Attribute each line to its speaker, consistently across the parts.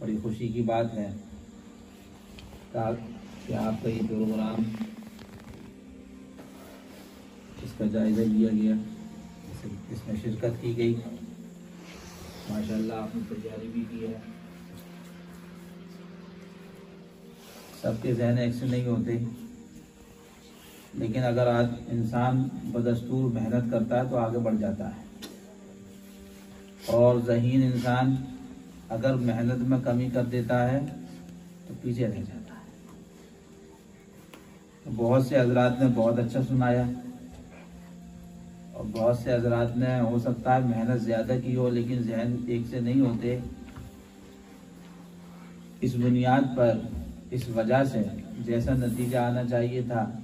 Speaker 1: बड़ी खुशी की बात है कि आपका ये प्रोग्राम इसका जायज़ा लिया गया, इसमें शिरकत की गई। माशाल्लाह आपने तैयारी भी की है। सबके जहन एक से नहीं होते, लेकिन अगर आज इंसान बदस्तूर मेहनत करता है तो आगे बढ़ जाता है, और ज़हीन इंसान अगर मेहनत में कमी कर देता है तो पीछे रह जाता है। तो बहुत से हजरात ने बहुत अच्छा सुनाया, और बहुत से हजरात ने हो सकता है मेहनत ज़्यादा की हो, लेकिन जहन एक से नहीं होते। इस बुनियाद पर, इस वजह से जैसा नतीजा आना चाहिए था,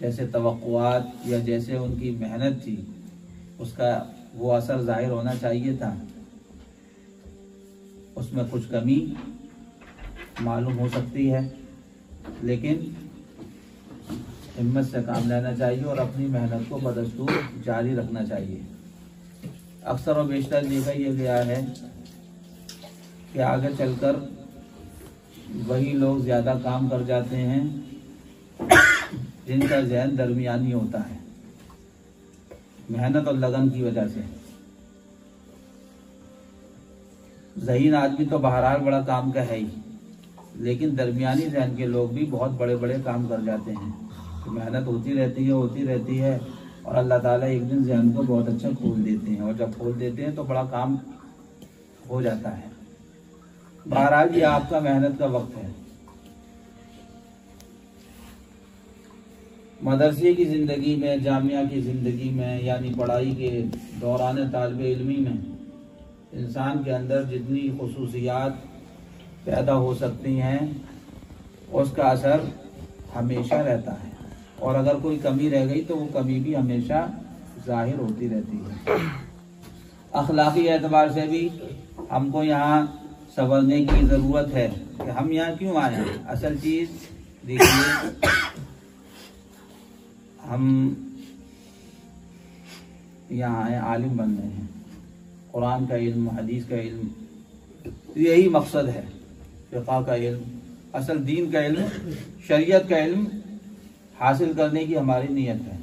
Speaker 1: जैसे तवक्कुआत या जैसे उनकी मेहनत थी, उसका वो असर ज़ाहिर होना चाहिए था, उसमें कुछ कमी मालूम हो सकती है। लेकिन हिम्मत से काम लेना चाहिए और अपनी मेहनत को बदस्तूर जारी रखना चाहिए। अक्सर और बेशतर देखा यह गया है कि आगे चलकर वही लोग ज़्यादा काम कर जाते हैं जिनका ज़हन दरमियानी होता है, मेहनत और लगन की वजह से। ज़हीन आदमी तो बहरहाल बड़ा काम का है ही, लेकिन दरमियानी ज़हन के लोग भी बहुत बड़े बड़े काम कर जाते हैं। तो मेहनत होती रहती है और अल्लाह ताला एक दिन ज़हन को बहुत अच्छा खोल देते हैं, और जब खोल देते हैं तो बड़ा काम हो जाता है। बहरहाल ये आपका मेहनत का वक्त है। मदरसे की ज़िंदगी में, जामिया की ज़िंदगी में, यानी पढ़ाई के दौरान तालिब इल्मी में इंसान के अंदर जितनी खुसूसियात पैदा हो सकती हैं उसका असर हमेशा रहता है, और अगर कोई कमी रह गई तो वो कमी भी हमेशा जाहिर होती रहती है। अखलाकी एतबार से भी हमको यहाँ संवरने की ज़रूरत है कि हम यहाँ क्यों आए हैं। असल चीज़ देखिए, हम यहाँ आए आलिम बनने हैं, कुरान का इल्म, हदीस का इल्म, यही मकसद है। फ़िक़्ह का इल्म, असल दीन का इल्म, शरीयत का इल्म हासिल करने की हमारी नीयत है।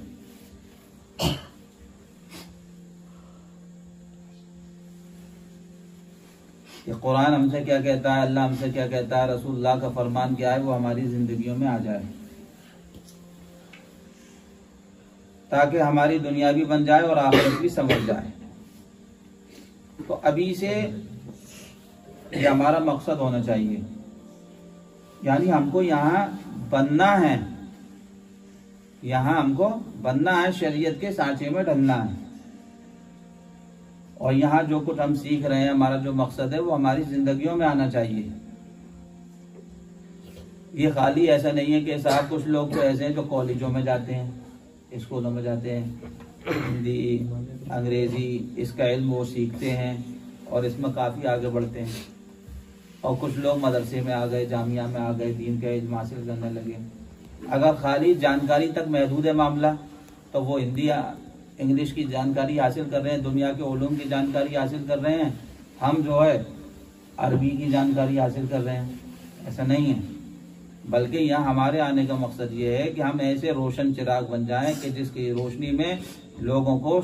Speaker 1: ये कुरान हमसे क्या कहता है, अल्लाह हमसे क्या कहता है, रसूलुल्लाह का फरमान क्या है, वो हमारी जिंदगियों में आ जाए, ताकि हमारी दुनिया भी बन जाए और आखिरत भी समझ जाए। तो अभी से ये हमारा मकसद होना चाहिए, यानी हमको यहाँ बनना है, यहाँ हमको बनना है, शरीयत के सांचे में ढलना है, और यहाँ जो कुछ हम सीख रहे हैं, हमारा जो मकसद है वो हमारी जिंदगियों में आना चाहिए। ये खाली ऐसा नहीं है कि साहब कुछ लोग तो ऐसे हैं जो कॉलेजों में जाते हैं, स्कूलों में जाते हैं, हिंदी, अंग्रेजी, इसका इल्म वो सीखते हैं और इसमें काफ़ी आगे बढ़ते हैं, और कुछ लोग मदरसे में आ गए, जामिया में आ गए, दीन का इल्म हासिल करने लगे। अगर खाली जानकारी तक महदूद है मामला, तो वो हिंदी इंग्लिश की जानकारी हासिल कर रहे हैं, दुनिया के उलूम की जानकारी हासिल कर रहे हैं, हम जो है अरबी की जानकारी हासिल कर रहे हैं। ऐसा नहीं है, बल्कि यहाँ हमारे आने का मकसद ये है कि हम ऐसे रोशन चिराग बन जाएं कि जिसकी रोशनी में लोगों को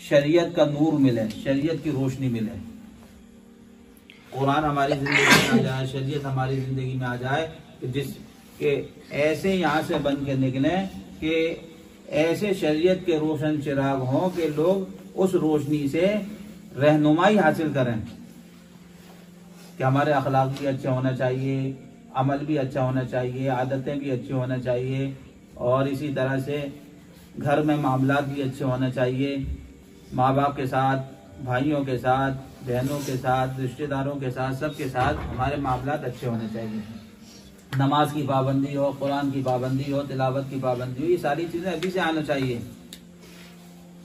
Speaker 1: शरीयत का नूर मिले, शरीयत की रोशनी मिले, कुरान हमारी जिंदगी में आ जाए, शरीयत हमारी जिंदगी में आ जाए, कि जिसके ऐसे यहाँ से बन के निकले कि ऐसे शरीयत के रोशन चिराग हों कि लोग उस रोशनी से रहनुमाई हासिल करें, कि हमारे अखलाक भी अच्छे होना चाहिए, अमल भी अच्छा होना चाहिए, आदतें भी अच्छी होना चाहिए, और इसी तरह से घर में मामलात भी अच्छे होना चाहिए, माँ बाप के साथ, भाइयों के साथ, बहनों के साथ, रिश्तेदारों के साथ, सबके साथ हमारे मामलात अच्छे होने चाहिए। नमाज की पाबंदी हो, कुरान की पाबंदी हो, तिलावत की पाबंदी हो, ये सारी चीज़ें अभी से आना चाहिए।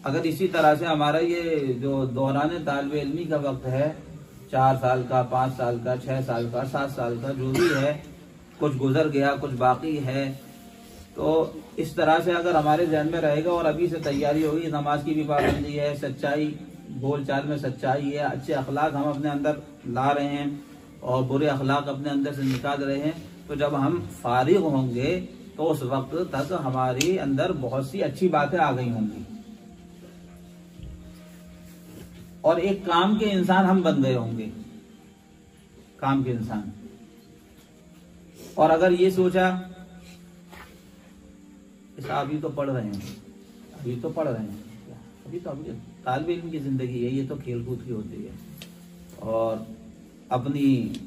Speaker 1: अगर इसी तरह से हमारा ये जो दौरान तालिब इल्मी का वक्त है, 4 साल का, 5 साल का, 6 साल का, 7 साल का, जो भी है, कुछ गुजर गया, कुछ बाकी है, तो इस तरह से अगर हमारे जहन में रहेगा और अभी से तैयारी होगी, नमाज की भी पाबंदी है, सच्चाई, बोलचाल में सच्चाई है, अच्छे अखलाक हम अपने अंदर ला रहे हैं और बुरे अखलाक अपने अंदर से निकाल रहे हैं, तो जब हम फारिग होंगे तो उस वक्त तक हमारी अंदर बहुत सी अच्छी बातें आ गई होंगी और एक काम के इंसान हम बन गए होंगे, काम के इंसान। और अगर ये सोचा, अभी तो पढ़ रहे हैं, अभी तो पढ़ रहे हैं, अभी तालिब इल्म की जिंदगी है, ये तो खेल कूद की होती है, और अपनी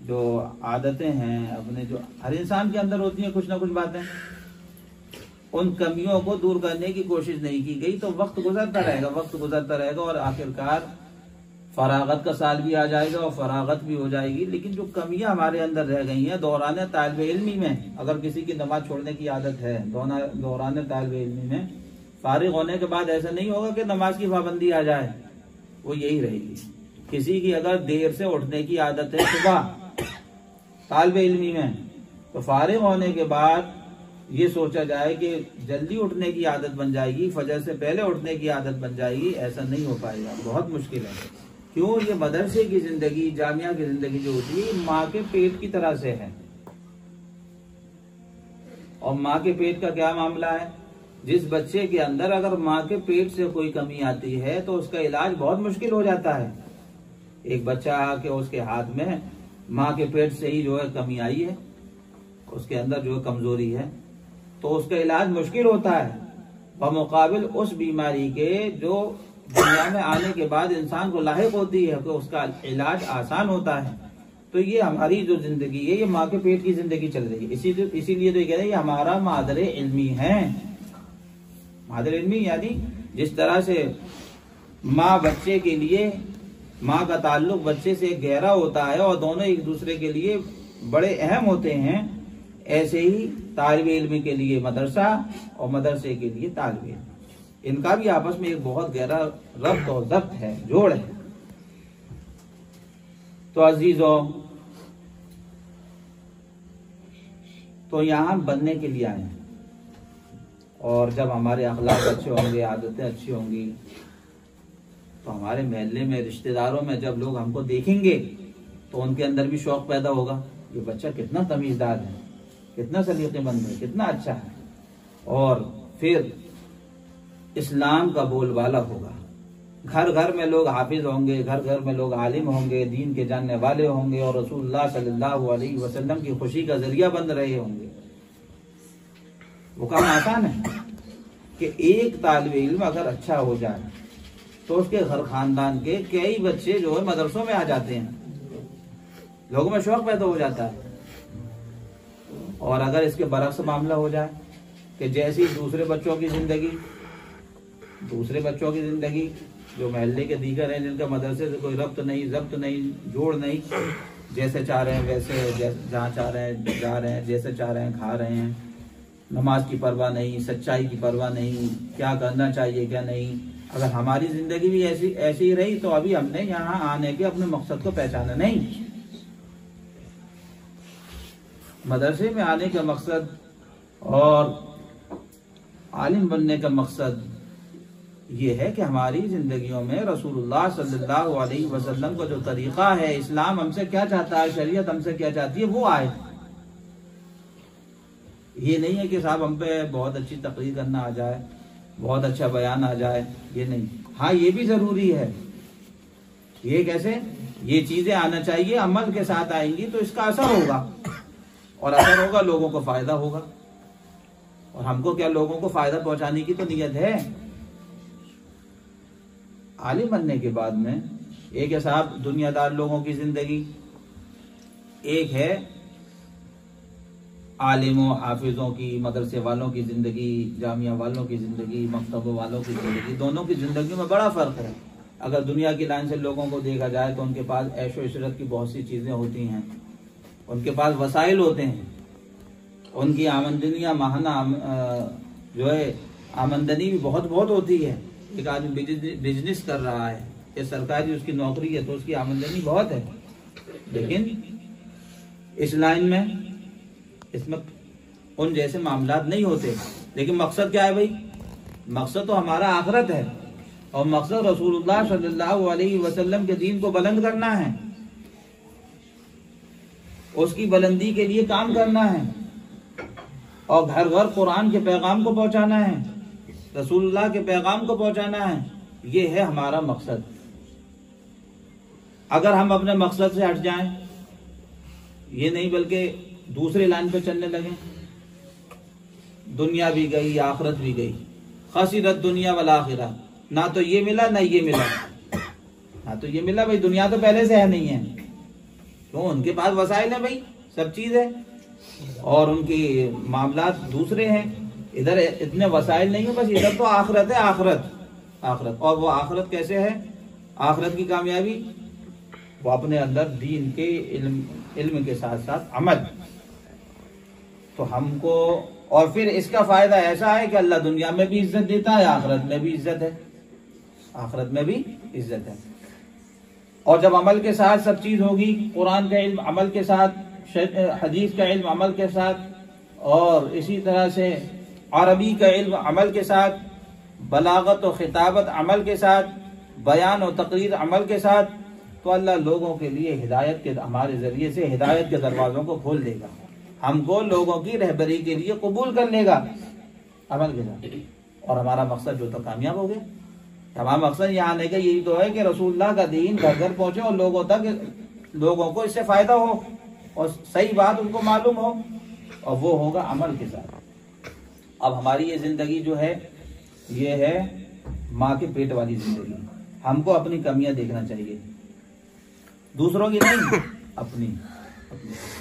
Speaker 1: जो आदतें हैं, अपने जो हर इंसान के अंदर होती हैं कुछ ना कुछ बातें, उन कमियों को दूर करने की कोशिश नहीं की गई, तो वक्त गुजरता रहेगा और आखिरकार फरागत का साल भी आ जाएगा और फरागत भी हो जाएगी। लेकिन जो कमियां हमारे अंदर रह गई हैं दौरान तालिब इल्मी में, अगर किसी की नमाज छोड़ने की आदत है दौरान तालिब इल्मी में, फारिग होने के बाद ऐसा नहीं होगा कि नमाज की पाबंदी आ जाए, वो यही रहेगी। किसी की अगर देर से उठने की आदत है सुबह तालिब इल्मी में, तो फारिग होने के बाद ये सोचा जाए कि जल्दी उठने की आदत बन जाएगी, फजर से पहले उठने की आदत बन जाएगी, ऐसा नहीं हो पाएगा, बहुत मुश्किल है। क्यों? ये मदरसे की जिंदगी, जामिया की जिंदगी जो होती है माँ के पेट की तरह से है। और माँ के पेट का क्या मामला है? जिस बच्चे के अंदर अगर माँ के पेट से कोई कमी आती है तो उसका इलाज बहुत मुश्किल हो जाता है। एक बच्चा आके उसके हाथ में माँ के पेट से ही जो है कमी आई है, उसके अंदर जो है कमजोरी है, तो उसका इलाज मुश्किल होता है बमुकाबिल उस बीमारी के जो दुनिया में आने के बाद इंसान को लाहिक होती है, तो उसका इलाज आसान होता है। तो तो ये हमारी जो जिंदगी है ये माँ के पेट की जिंदगी चल रही है। इसीलिए तो ये कह रहे हैं ये हमारा मादर इल्मी है। मादर इल्मी यानी जिस तरह से माँ बच्चे के लिए, माँ का ताल्लुक बच्चे से गहरा होता है और दोनों एक दूसरे के लिए बड़े अहम होते हैं, ऐसे ही तालिब इल्म के लिए मदरसा और मदरसे के लिए तालिब इल्म, इनका भी आपस में एक बहुत गहरा रब्त और ज़ब्त है, जोड़ है। तो अजीजों, तो यहाँ बनने के लिए आए हैं, और जब हमारे अखलाक अच्छे होंगे, आदतें अच्छी होंगी, तो हमारे महल्ले में, रिश्तेदारों में जब लोग हमको देखेंगे तो उनके अंदर भी शौक पैदा होगा, ये बच्चा कितना तमीज़दार है, कितना सलीक़ेमंद है, कितना अच्छा है। और फिर इस्लाम का बोलबाला होगा, घर घर में लोग हाफिज होंगे, घर घर में लोग आलिम होंगे, दीन के जानने वाले होंगे और रसूलुल्लाह सल्लल्लाहु अलैहि वसल्लम की खुशी का जरिया बन रहे होंगे। वो काम आसान है कि एक तालिब इल्म अगर अच्छा हो जाए तो उसके घर खानदान के कई बच्चे जो है मदरसों में आ जाते हैं, लोगों में शौक पैदा हो जाता है। और अगर इसके बरक्स मामला हो जाए कि जैसी दूसरे बच्चों की जिंदगी जो महल्ले के दीगर हैं, जिनका मदरसे से कोई रब्त नहीं, जब्त नहीं, जोड़ नहीं, जैसे चाह रहे हैं वैसे, जहाँ चाह रहे हैं जा रहे हैं, जैसे चाह रहे हैं खा रहे हैं, नमाज की परवाह नहीं, सच्चाई की परवाह नहीं, क्या करना चाहिए क्या नहीं। अगर हमारी जिंदगी भी ऐसी ही रही तो अभी हमने यहाँ आने के अपने मकसद को पहचाना नहीं। मदरसे में आने का मकसद और आलिम बनने का मकसद ये है कि हमारी जिंदगियों में रसूलुल्लाह सल्लल्लाहु अलैहि वसल्लम का जो तरीका है, इस्लाम हमसे क्या चाहता है, शरीयत हमसे क्या चाहती है, वो आए। ये नहीं है कि साहब हम पे बहुत अच्छी तकरीर करना आ जाए, बहुत अच्छा बयान आ जाए, ये नहीं। हाँ, ये भी जरूरी है। ये कैसे? ये चीजें आना चाहिए, अमल के साथ आएंगी तो इसका असर होगा, और असर होगा, लोगों को फायदा होगा। और हमको क्या, लोगों को फायदा पहुंचाने की तो नीयत है। आलिम बनने के बाद में एक है साहब दुनियादार लोगों की जिंदगी, एक है आलिमों हाफिजों की, मदरसे वालों की जिंदगी, जामिया वालों की जिंदगी, मकतबों वालों की जिंदगी। दोनों की जिंदगी में बड़ा फर्क है। अगर दुनिया की लाइन से लोगों को देखा जाए तो उनके पास ऐशो इशरत की बहुत सी चीजें होती हैं, उनके पास वसाइल होते हैं, उनकी आमदनियां माहाना जो है आमदनी भी बहुत होती है। एक आदमी बिजनेस कर रहा है या सरकारी उसकी नौकरी है तो उसकी आमदनी बहुत है, लेकिन इस लाइन में इसमें उन जैसे मामलात नहीं होते। लेकिन मकसद क्या है भाई? मकसद तो हमारा आखिरत है, और मकसद रसूलुल्लाह सल्लल्लाहु अलैहि वसल्लम के दीन को बुलंद करना है, उसकी बुलंदी के लिए काम करना है, और घर घर कुरान के पैगाम को पहुंचाना है, रसूलुल्लाह के पैगाम को पहुंचाना है। ये है हमारा मकसद। अगर हम अपने मकसद से हट जाएं, ये नहीं बल्कि दूसरे लाइन पे चलने लगे, दुनिया भी गई आखिरत भी गई, खसीरत दुनिया वल आखिरा, ना तो ये मिला ना ये मिला, ना तो ये मिला। भाई दुनिया तो पहले से है नहीं है, तो उनके पास वसाइल है भाई, सब चीज है, और उनकी मामलात दूसरे हैं। इधर इतने वसाइल नहीं है, बस इधर तो आखिरत है, आखिरत। और वो आखिरत कैसे है? आखिरत की कामयाबी वो अपने अंदर दीन के इल्म के साथ साथ अमल। तो हमको, और फिर इसका फायदा ऐसा है कि अल्लाह दुनिया में भी इज्जत देता है, आखिरत में भी इज्जत है, आखिरत में भी इज्जत है। और जब अमल के साथ सब चीज होगी, कुरान का इल्म अमल के साथ, हदीस का इल्म अमल के साथ, और इसी तरह से अरबी का इल्म अमल के साथ, बलागत और खिताबत अमल के साथ, बयान और तकरीर अमल के साथ, तो अल्लाह लोगों के लिए हिदायत के, हमारे जरिए से हिदायत के दरवाजों को खोल देगा, हमको लोगों की रहबरी के लिए कबूल कर लेगा अमल के साथ। और हमारा मकसद जो तो कामयाब हो गया। हमारा मकसद यहाँ आने का यही तो है कि रसूलुल्लाह का दीन घर घर पहुंचे और लोगों को इससे फायदा हो और सही बात उनको मालूम हो, और वो होगा अमल के साथ। अब हमारी ये जिंदगी जो है, ये है माँ के पेट वाली जिंदगी। हमको अपनी कमियां देखना चाहिए, दूसरों की नहीं। अपनी।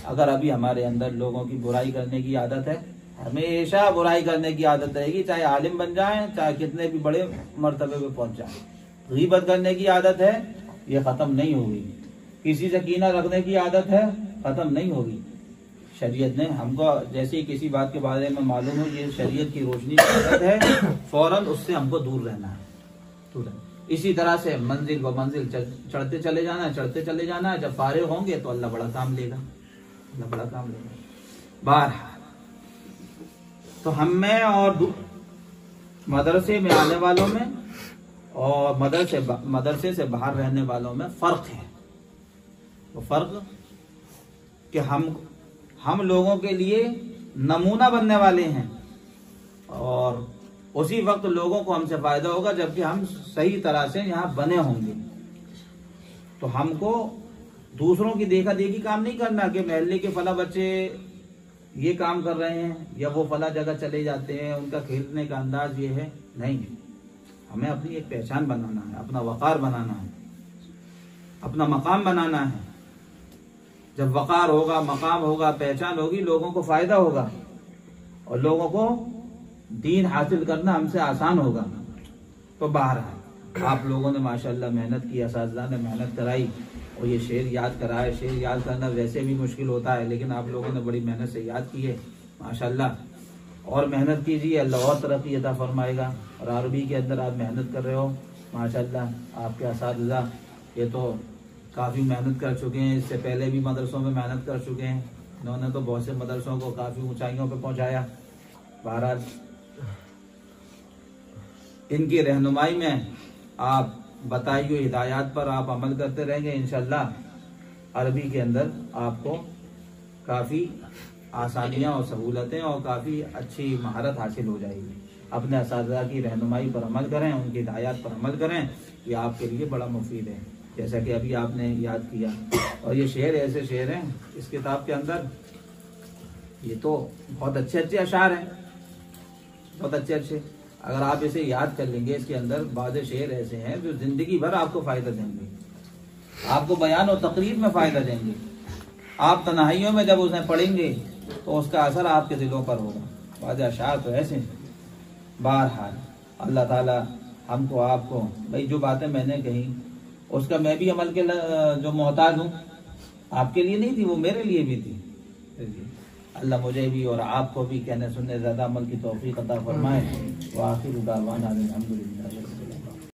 Speaker 1: अगर अभी हमारे अंदर लोगों की बुराई करने की आदत है, हमेशा बुराई करने की आदत रहेगी, चाहे आलिम बन जाए, चाहे कितने भी बड़े मर्तबे पे पहुंच जाए। गीबत करने की आदत है, ये खत्म नहीं होगी। किसी से कीना रखने की आदत है, खत्म नहीं होगी। शरीयत ने हमको जैसे ही किसी बात के बारे में मालूम हो ये शरीयत की रोशनी की आदत है, फौरन उससे हमको दूर रहना है। इसी तरह से मंजिल व मंजिल चढ़ते चले जाना है, चढ़ते चले जाना है। जब फारिग होंगे तो अल्लाह बड़ा काम लेगा, अल्लाह बड़ा काम लेगा। बार तो हम में और मदरसे में आने वालों में और मदरसे से बाहर रहने वालों में फर्क है। वो फर्क कि हम लोगों के लिए नमूना बनने वाले हैं और उसी वक्त लोगों को हमसे फायदा होगा जबकि हम सही तरह से यहाँ बने होंगे। तो हमको दूसरों की देखा देखी काम नहीं करना कि महल्ले के फला बच्चे ये काम कर रहे हैं या वो फला जगह चले जाते हैं, उनका खेलने का अंदाज ये है। नहीं, हमें अपनी एक पहचान बनाना है, अपना वकार बनाना है, अपना मकाम बनाना है। जब वकार होगा, मकाम होगा, पहचान होगी, लोगों को फायदा होगा और लोगों को दीन हासिल करना हमसे आसान होगा। तो बाहर आप लोगों ने माशाल्लाह मेहनत की, असातिज़ा ने मेहनत कराई और ये शेर याद कराए। शेर याद करना वैसे भी मुश्किल होता है, लेकिन आप लोगों ने बड़ी मेहनत से याद की है माशाल्लाह। और मेहनत कीजिए, अल्लाह और तरक्की अता फरमाएगा। और अरबी के अंदर आप मेहनत कर रहे हो माशाल्लाह। आपके असातिज़ा ये तो काफ़ी मेहनत कर चुके हैं, इससे पहले भी मदरसों में मेहनत कर चुके हैं। इन्होंने तो बहुत से मदरसों को काफ़ी ऊंचाइयों पे पहुंचाया। बहरहाल इनकी रहनुमाई में आप बताई हुई हिदायत पर आप अमल करते रहेंगे, इंशाअल्लाह अरबी के अंदर आपको काफ़ी आसानियाँ और सहूलतें और काफ़ी अच्छी महारत हासिल हो जाएगी। अपने असातिज़ा की रहनुमाई पर अमल करें, उनकी हिदायत पर अमल करें, ये आपके लिए बड़ा मुफीद है। जैसा कि अभी आपने याद किया। और ये शेर ऐसे शेर हैं इस किताब के अंदर, ये तो बहुत अच्छे अच्छे अशार हैं, बहुत अच्छे अच्छे। अगर आप इसे याद कर लेंगे, इसके अंदर बाज़ शेर ऐसे हैं जो जिंदगी भर आपको फायदा देंगे, आपको बयान और तकरीर में फायदा देंगे। आप तन्हाइयों में जब उसे पढ़ेंगे तो उसका असर आपके दिलों पर होगा। बाज़ अशार तो ऐसे हैं। बहरहाल अल्लाह ताला हमको आपको, भाई जो बातें मैंने कही उसका मैं भी अमल के जो मोहताज हूँ, आपके लिए नहीं थी, वो मेरे लिए भी थी। अल्लाह मुझे भी और आपको भी कहने सुनने ज़्यादा अमल की तौफीक अता फरमाए। व आखिर दावाना अल्हम्दुलिल्लाह।